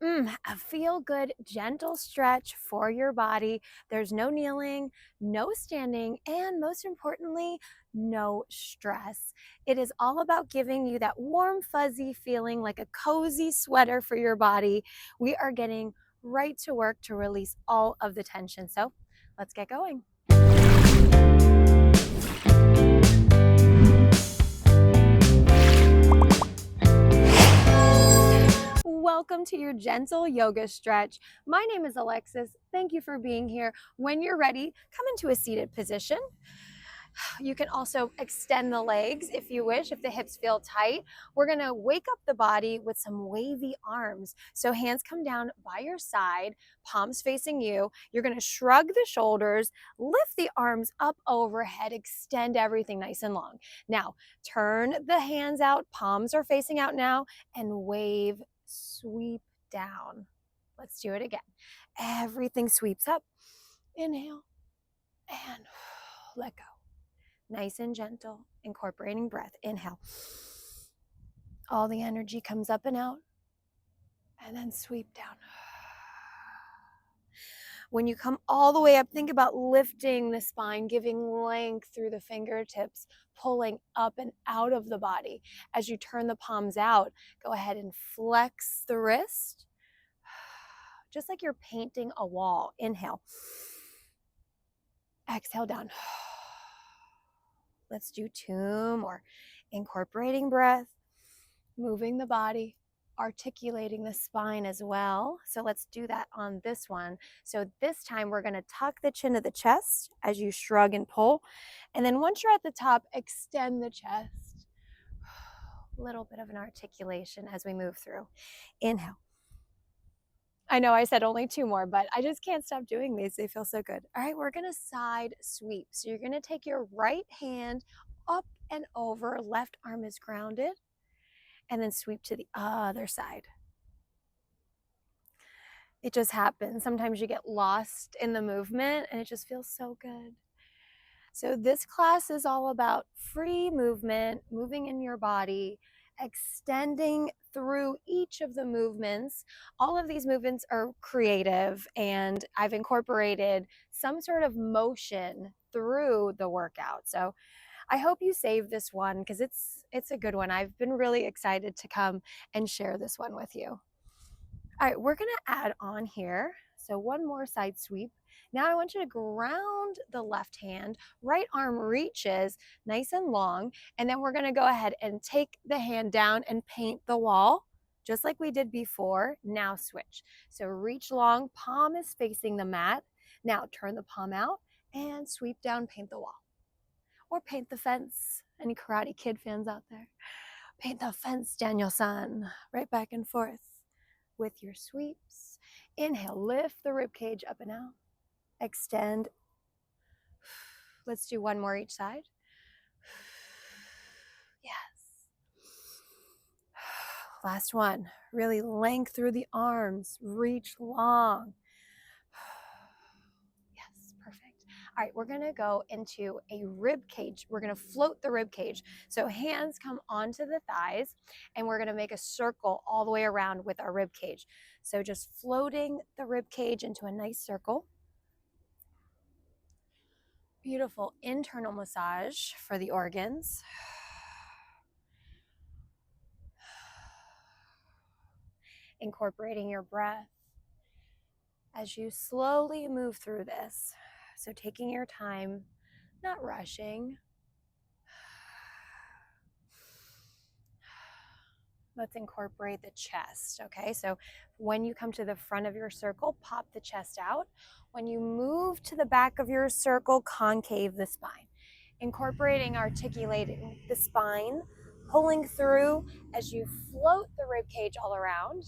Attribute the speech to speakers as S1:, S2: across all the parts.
S1: A feel-good, gentle stretch for your body. There's no kneeling, no standing, and most importantly, no stress. It is all about giving you that warm, fuzzy feeling like a cozy sweater for your body. We are getting right to work to release all of the tension. So let's get going. Welcome to your gentle yoga stretch. My name is Alexis. Thank you for being here. When you're ready, come into a seated position. You can also extend the legs if you wish, if the hips feel tight. We're going to wake up the body with some wavy arms. So hands come down by your side, palms facing you. You're going to shrug the shoulders, lift the arms up overhead, extend everything nice and long. Now, turn the hands out, palms are facing out now, and wave, sweep down. Let's do it again. Everything sweeps up. Inhale and let go. Nice and gentle, incorporating breath. Inhale. All the energy comes up and out, and then sweep down. When you come all the way up, think about lifting the spine, giving length through the fingertips, pulling up and out of the body. As you turn the palms out, go ahead and flex the wrist, just like you're painting a wall. Inhale. Exhale down. Let's do 2 more. Incorporating breath, moving the body, articulating the spine as well. So let's do that on this one. So this time we're going to tuck the chin to the chest as you shrug and pull. And then once you're at the top, extend the chest. A little bit of an articulation as we move through. Inhale. I know I said only 2 more, but I just can't stop doing these. They feel so good. All right, we're going to side sweep. So you're going to take your right hand up and over, left arm is grounded, and then sweep to the other side. It just happens. Sometimes you get lost in the movement and it just feels so good. So this class is all about free movement, moving in your body, extending through each of the movements. All of these movements are creative, and I've incorporated some sort of motion through the workout. So I hope you save this one because it's a good one. I've been really excited to come and share this one with you. All right, we're going to add on here. So one more side sweep. Now I want you to ground the left hand, right arm reaches nice and long, and then we're going to go ahead and take the hand down and paint the wall, just like we did before. Now switch. So reach long, palm is facing the mat. Now turn the palm out and sweep down, paint the wall. Or paint the fence. Any Karate Kid fans out there? Paint the fence, Daniel-san. Right back and forth with your sweeps. Inhale, lift the rib cage up and out. Extend. Let's do 1 more each side. Yes. Last one. Really length through the arms. Reach long. Yes, perfect. All right, we're going to go into a rib cage. We're going to float the rib cage. So hands come onto the thighs, and we're going to make a circle all the way around with our rib cage. So just floating the rib cage into a nice circle. Beautiful internal massage for the organs. Incorporating your breath as you slowly move through this. So taking your time, not rushing. Let's incorporate the chest, okay? So when you come to the front of your circle, pop the chest out. When you move to the back of your circle, concave the spine. Incorporating, articulating the spine, pulling through as you float the rib cage all around.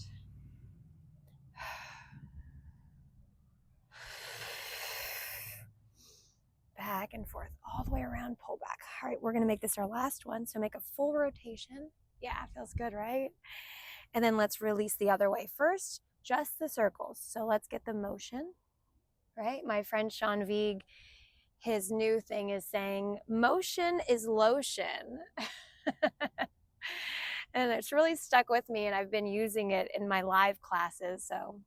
S1: Back and forth, all the way around, pull back. All right, we're gonna make this our last one. So make a full rotation. Yeah, feels good, right? And then let's release the other way. First, just the circles. So let's get the motion, right? My friend Sean Vigue, his new thing is saying, motion is lotion. And it's really stuck with me, and I've been using it in my live classes. So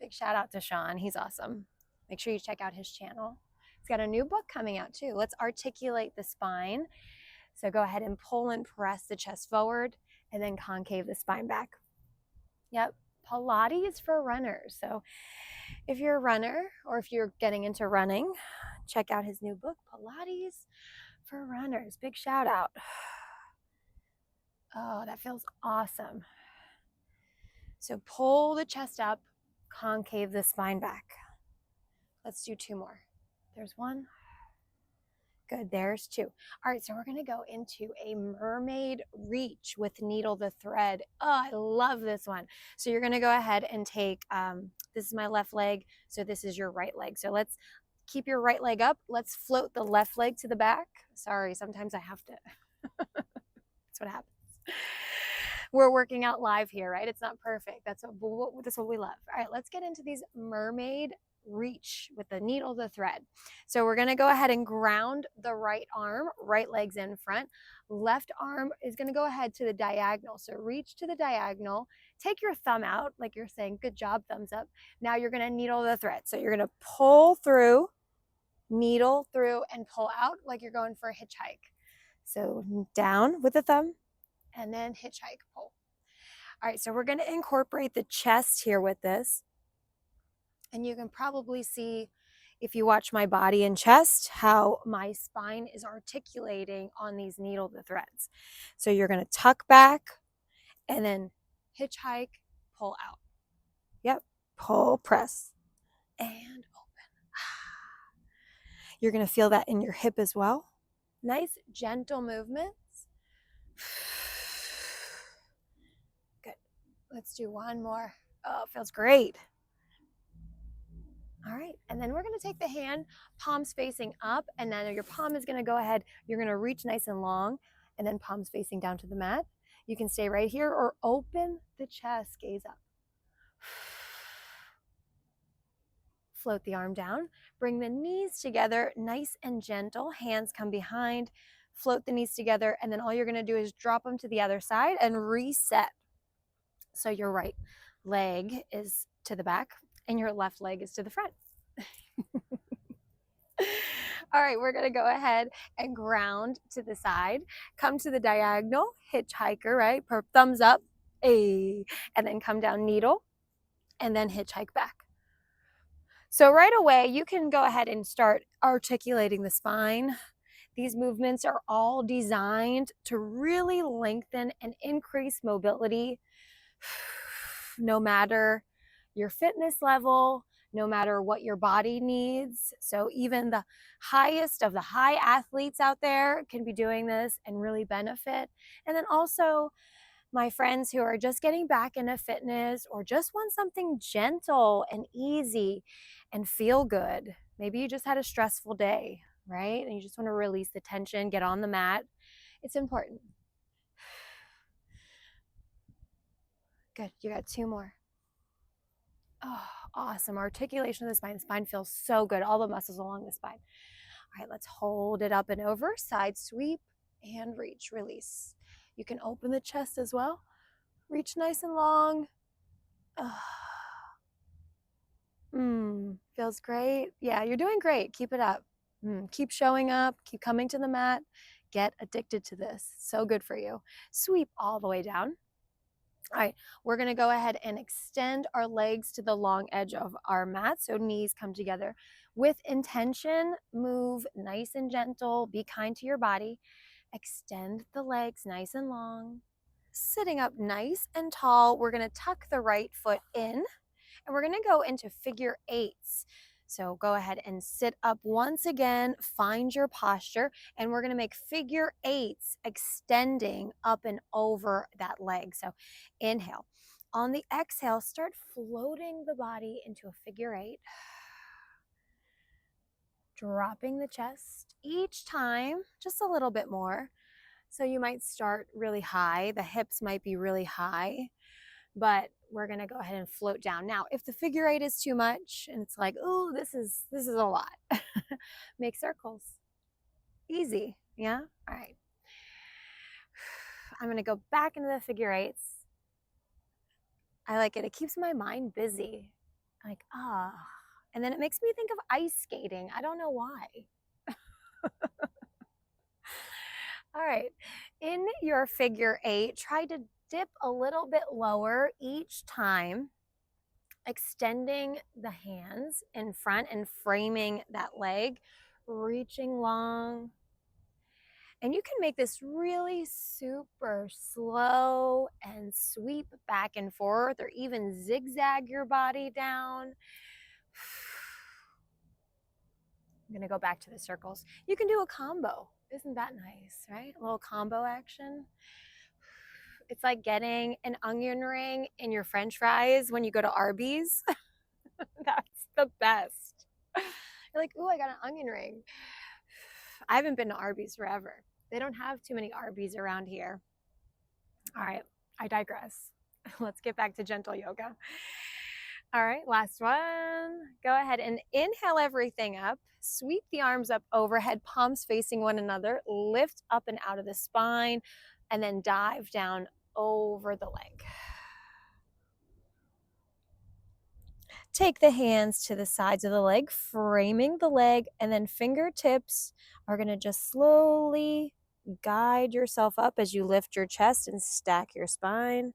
S1: big shout out to Sean. He's awesome. Make sure you check out his channel. He's got a new book coming out too. Let's articulate the spine. So go ahead and pull and press the chest forward and then concave the spine back. Yep. Pilates for runners. So if you're a runner or if you're getting into running, check out his new book, Pilates for Runners. Big shout out. Oh, that feels awesome. So pull the chest up, concave the spine back. Let's do 2 more. There's 1. Good, there's 2. All right, so we're gonna go into a mermaid reach with needle the thread. Oh, I love this one. So you're gonna go ahead and take, this is my left leg, so this is your right leg. So let's keep your right leg up. Let's float the left leg to the back. Sorry, sometimes I have to. That's what happens. We're working out live here, right? It's not perfect. That's what we love. All right, let's get into these mermaid reach with the needle, the thread. So we're going to go ahead and ground the right arm, right leg's in front. Left arm is going to go ahead to the diagonal. So reach to the diagonal. Take your thumb out, like you're saying, good job, thumbs up. Now you're going to needle the thread. So you're going to pull through, needle through, and pull out like you're going for a hitchhike. So down with the thumb, and then hitchhike, pull. All right, so we're going to incorporate the chest here with this. And you can probably see, if you watch my body and chest, how my spine is articulating on these needle to threads. So you're going to tuck back and then hitchhike, pull out. Yep, pull, press, and open. You're going to feel that in your hip as well. Nice, gentle movements. Good. Let's do 1 more. Oh, it feels great. All right, and then we're going to take the hand, palms facing up, and then your palm is going to go ahead. You're going to reach nice and long, and then palms facing down to the mat. You can stay right here or open the chest, gaze up. Float the arm down. Bring the knees together, nice and gentle. Hands come behind. Float the knees together, and then all you're going to do is drop them to the other side and reset. So your right leg is to the back, and your left leg is to the front. All right, we're gonna go ahead and ground to the side, come to the diagonal, hitchhiker, right? Thumbs up, and then come down needle, and then hitchhike back. So right away, you can go ahead and start articulating the spine. These movements are all designed to really lengthen and increase mobility, no matter your fitness level, no matter what your body needs. So even the highest of the high athletes out there can be doing this and really benefit. And then also my friends who are just getting back into fitness or just want something gentle and easy and feel good. Maybe you just had a stressful day, right? And you just want to release the tension, get on the mat. It's important. Good, you got 2 more. Oh, awesome. Articulation of the spine. The spine feels so good. All the muscles along the spine. All right, let's hold it up and over. Side sweep and reach, release. You can open the chest as well. Reach nice and long. Feels great. Yeah, you're doing great. Keep it up. Keep showing up. Keep coming to the mat. Get addicted to this. So good for you. Sweep all the way down. All right, we're going to go ahead and extend our legs to the long edge of our mat. So knees come together. With intention, move nice and gentle. Be kind to your body. Extend the legs nice and long. Sitting up nice and tall, we're going to tuck the right foot in, and we're going to go into figure 8s. So go ahead and sit up once again, find your posture, and we're going to make figure 8s, extending up and over that leg. So inhale. On the exhale, start floating the body into a figure 8. Dropping the chest each time, just a little bit more. So you might start really high. The hips might be really high, but we're going to go ahead and float down. Now, if the figure 8 is too much and it's like, oh, this is a lot, make circles. Easy. Yeah. All right. I'm gonna go back into the figure eights. I like it. It keeps my mind busy. Like, and then it makes me think of ice skating. I don't know why. All right. In your figure eight, try to dip a little bit lower each time, extending the hands in front and framing that leg, reaching long. And you can make this really super slow and sweep back and forth, or even zigzag your body down. I'm going to go back to the circles. You can do a combo. Isn't that nice, right? A little combo action. It's like getting an onion ring in your French fries when you go to Arby's. That's the best. You're like, ooh, I got an onion ring. I haven't been to Arby's forever. They don't have too many Arby's around here. All right, I digress. Let's get back to gentle yoga. All right, last one. Go ahead and inhale everything up. Sweep the arms up overhead, palms facing one another. Lift up and out of the spine, and then dive down over the leg. Take the hands to the sides of the leg, framing the leg, and then fingertips are going to just slowly guide yourself up as you lift your chest and stack your spine.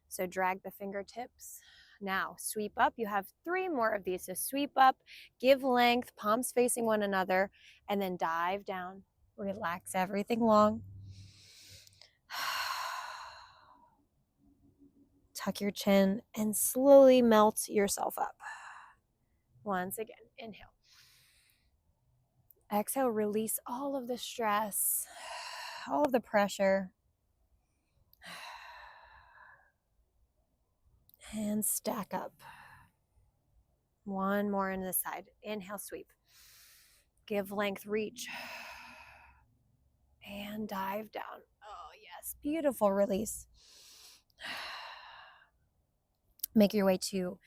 S1: So drag the fingertips. Now sweep up. You have 3 more of these. So sweep up, give length, palms facing one another, and then dive down. Relax everything long. Tuck your chin and slowly melt yourself up. Once again, inhale. Exhale, release all of the stress, all of the pressure. And stack up. One more in the side. Inhale, sweep. Give length, reach. And dive down. Oh, yes. Beautiful release. Make your way to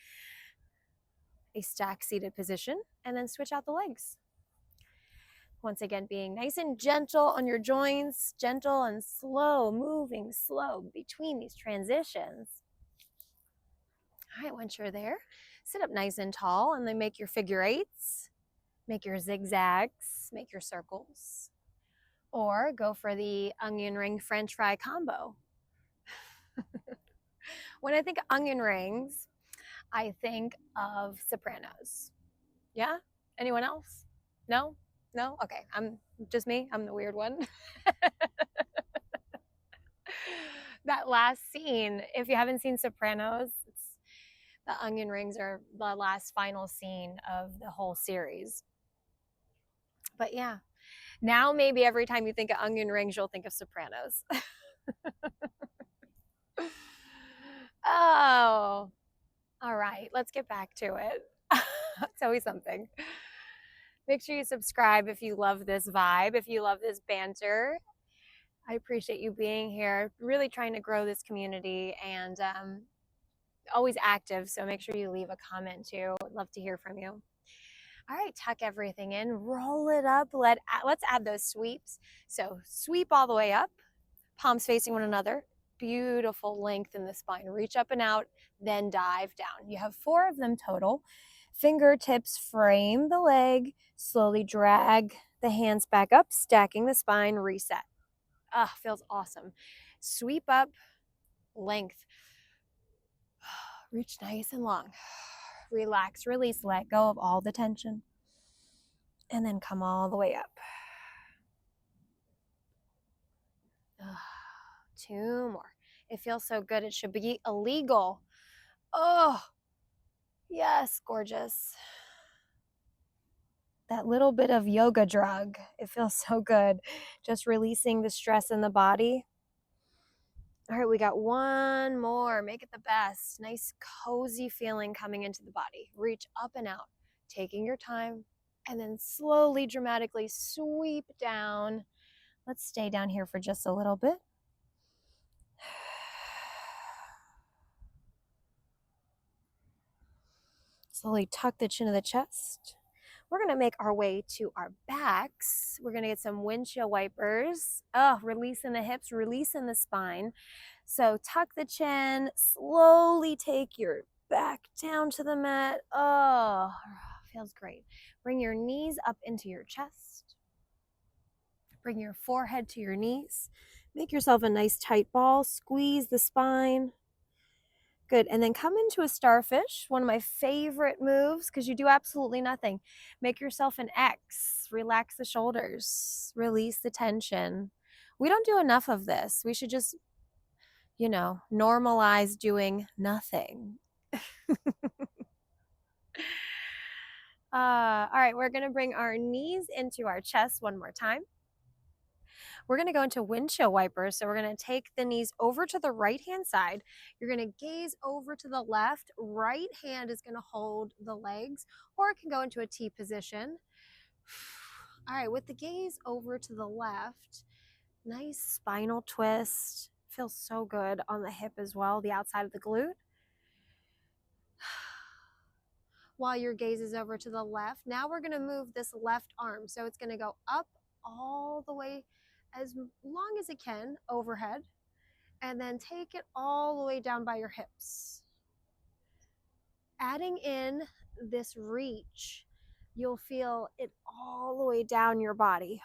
S1: a stack seated position and then switch out the legs. Once again, being nice and gentle on your joints, gentle and slow, moving slow between these transitions. All right, once you're there, sit up nice and tall and then make your figure eights, make your zigzags, make your circles, or go for the onion ring French fry combo. When I think of onion rings, I think of Sopranos. Yeah? Anyone else? No? No? Okay, I'm just me. I'm the weird one. That last scene, if you haven't seen Sopranos, the onion rings are the last final scene of the whole series. But yeah, now maybe every time you think of onion rings, you'll think of Sopranos. Oh, all right, let's get back to it. It's always something. Make sure you subscribe if you love this vibe, if you love this banter. I appreciate you being here, really trying to grow this community and always active. So make sure you leave a comment too. I'd love to hear from you. All right, tuck everything in, roll it up. Let's add those sweeps. So sweep all the way up, palms facing one another. Beautiful length in the spine. Reach up and out, then dive down. You have 4 of them total. Fingertips frame the leg. Slowly drag the hands back up, stacking the spine, reset. Feels awesome. Sweep up, length. Reach nice and long. Relax, release, let go of all the tension. And then come all the way up. 2 more. It feels so good. It should be illegal. Oh, yes, gorgeous. That little bit of yoga drug. It feels so good. Just releasing the stress in the body. All right, we got 1 more. Make it the best. Nice, cozy feeling coming into the body. Reach up and out, taking your time, and then slowly, dramatically sweep down. Let's stay down here for just a little bit. Slowly tuck the chin of the chest. we're going to make our way to our backs. We're going to get some windshield wipers. Releasing the hips, releasing the spine. So tuck the chin, slowly take your back down to the mat. Oh, feels great. Bring your knees up into your chest. Bring your forehead to your knees. Make yourself a nice tight ball. Squeeze the spine. Good. And then come into a starfish, one of my favorite moves, because you do absolutely nothing. Make yourself an X. Relax the shoulders. Release the tension. We don't do enough of this. We should just, normalize doing nothing. All right, we're going to bring our knees into our chest one more time. We're going to go into windshield wipers. So we're going to take the knees over to the right-hand side. You're going to gaze over to the left. Right hand is going to hold the legs, or it can go into a T position. All right, with the gaze over to the left, nice spinal twist. Feels so good on the hip as well, the outside of the glute. While your gaze is over to the left, now we're going to move this left arm. So it's going to go up all the way as long as it can overhead, and then take it all the way down by your hips. Adding in this reach, you'll feel it all the way down your body.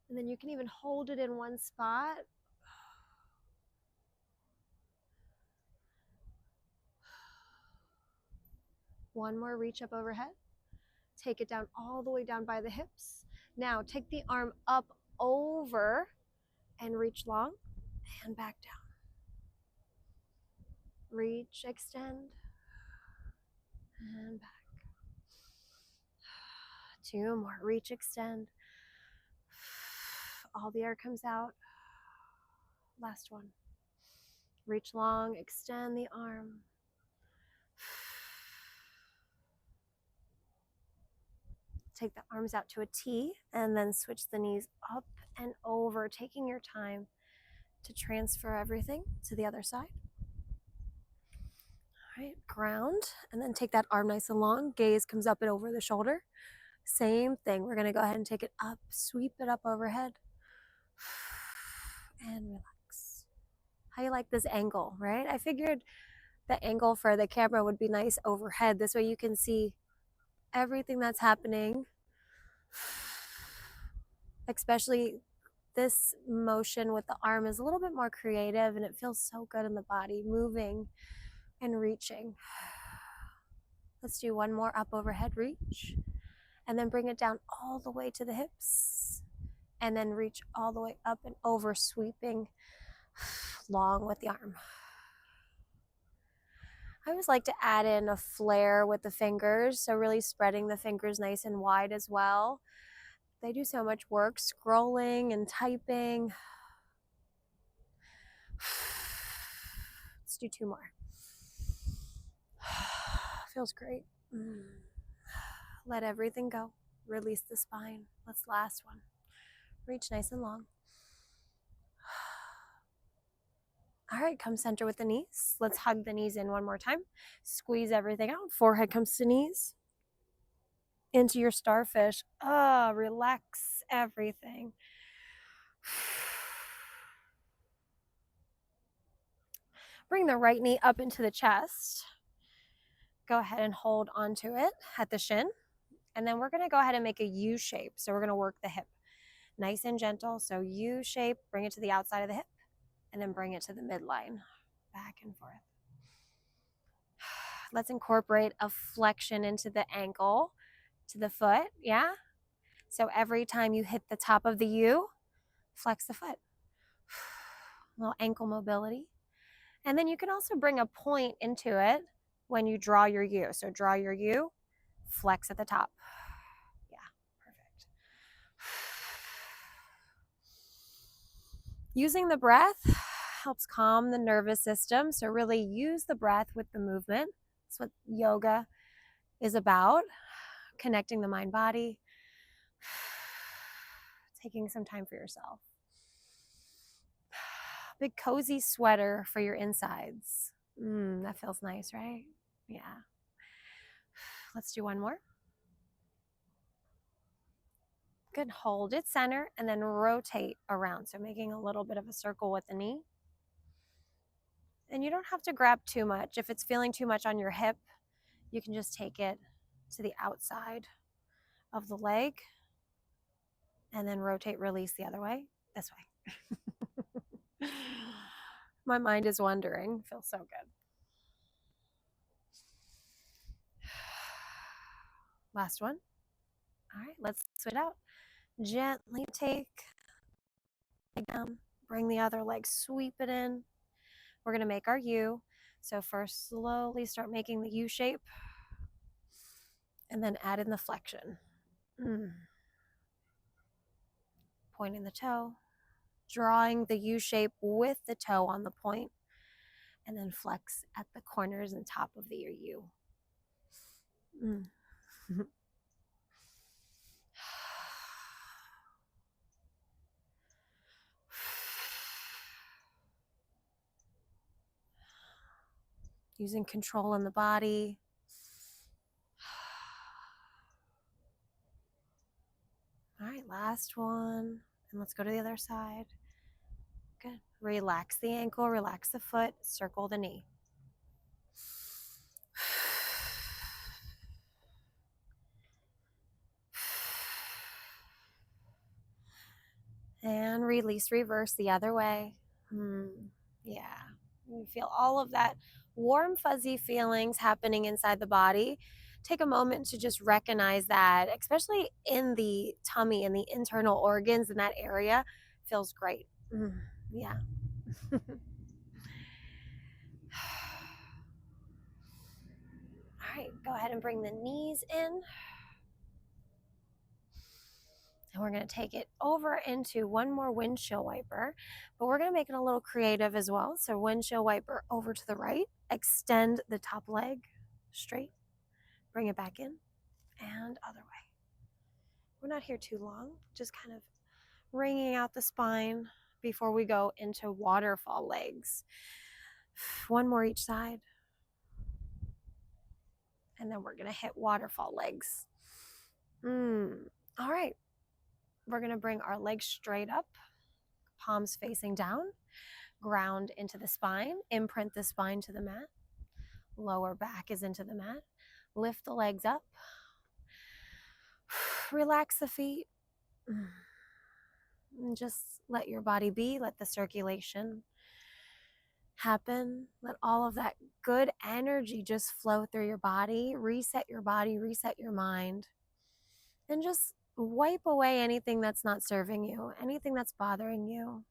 S1: And then you can even hold it in one spot. One more reach up overhead. Take it down all the way down by the hips. Now take the arm up over and reach long and back down. Reach, extend, and back. Two more. Reach, extend. All the air comes out. Last one. Reach long, extend the arm. Take the arms out to a T and then switch the knees up and over, taking your time to transfer everything to the other side. All right, ground, and then take that arm nice and long. Gaze comes up and over the shoulder. Same thing. We're going to go ahead and take it up, sweep it up overhead, and relax. How you like this angle, right? I figured the angle for the camera would be nice overhead. This way you can see everything that's happening, especially this motion with the arm is a little bit more creative, and it feels so good in the body, moving and reaching. Let's do one more up overhead reach, and then bring it down all the way to the hips, and then reach all the way up and over, sweeping long with the arm. I always like to add in a flare with the fingers, so really spreading the fingers nice and wide as well. They do so much work scrolling and typing. Let's do two more. Feels great. Let everything go. Release the spine. Let's last one. Reach nice and long. All right, come center with the knees. Let's hug the knees in one more time. Squeeze everything out. Forehead comes to knees. Into your starfish. Relax everything. Bring the right knee up into the chest. Go ahead and hold onto it at the shin. And then we're going to go ahead and make a U shape. So we're going to work the hip nice and gentle. So U shape, bring it to the outside of the hip, and then bring it to the midline, back and forth. Let's incorporate a flexion into the ankle, to the foot, yeah? So every time you hit the top of the U, flex the foot. A little ankle mobility. And then you can also bring a point into it when you draw your U. So draw your U, flex at the top. Yeah, perfect. Using the breath helps calm the nervous system. So really use the breath with the movement. That's what yoga is about. Connecting the mind body. Taking some time for yourself. Big cozy sweater for your insides. That feels nice, right? Yeah. Let's do one more. Good, hold it center and then rotate around. So making a little bit of a circle with the knee. And you don't have to grab too much. If it's feeling too much on your hip, you can just take it to the outside of the leg and then rotate, release the other way, this way. My mind is wandering. Feels so good. Last one. All right, let's switch it out. Gently take it down, bring the other leg, sweep it in. We're going to make our U. So first, slowly start making the U shape and then add in the flexion. Pointing the toe, drawing the U shape with the toe on the point, and then flex at the corners and top of the U. Using control in the body. All right, last one. And let's go to the other side. Good. Relax the ankle, relax the foot, circle the knee. And release, reverse the other way. Yeah. You feel all of that warm, fuzzy feelings happening inside the body. Take a moment to just recognize that, especially in the tummy and the internal organs in that area. Feels great. Yeah. All right, go ahead and bring the knees in. And we're going to take it over into one more windshield wiper, but we're going to make it a little creative as well. So windshield wiper over to the right, extend the top leg straight, bring it back in, and other way. We're not here too long, just kind of wringing out the spine before we go into waterfall legs. One more each side. And then we're going to hit waterfall legs. All right. We're going to bring our legs straight up, palms facing down, ground into the spine, imprint the spine to the mat. Lower back is into the mat. Lift the legs up. Relax the feet. And just let your body be. Let the circulation happen. Let all of that good energy just flow through your body. Reset your body, reset your mind. And just wipe away anything that's not serving you, anything that's bothering you.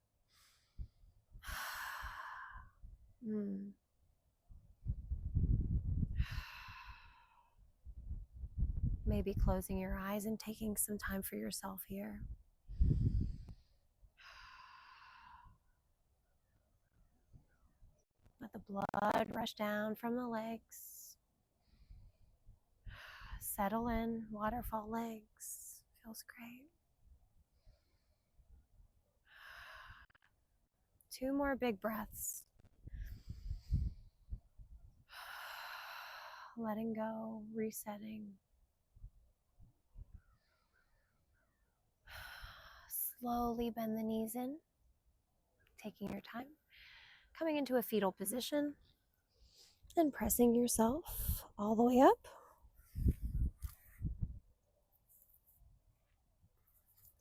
S1: Maybe closing your eyes and taking some time for yourself here. Let the blood rush down from the legs. Settle in, waterfall legs. Feels great. 2 more big breaths. Letting go, resetting. Slowly bend the knees in, taking your time. Coming into a fetal position and pressing yourself all the way up.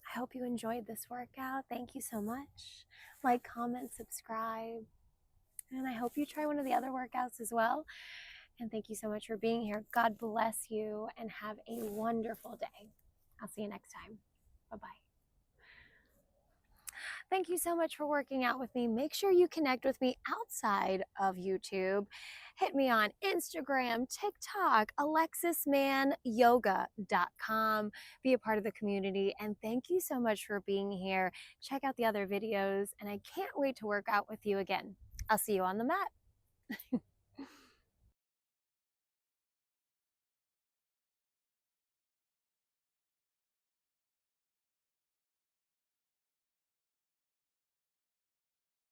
S1: I hope you enjoyed this workout. Thank you so much. Like, comment, subscribe. And I hope you try one of the other workouts as well. And thank you so much for being here. God bless you and have a wonderful day. I'll see you next time. Bye-bye. Thank you so much for working out with me. Make sure you connect with me outside of YouTube. Hit me on Instagram, TikTok, alexismannyoga.com. Be a part of the community. And thank you so much for being here. Check out the other videos. And I can't wait to work out with you again. I'll see you on the mat.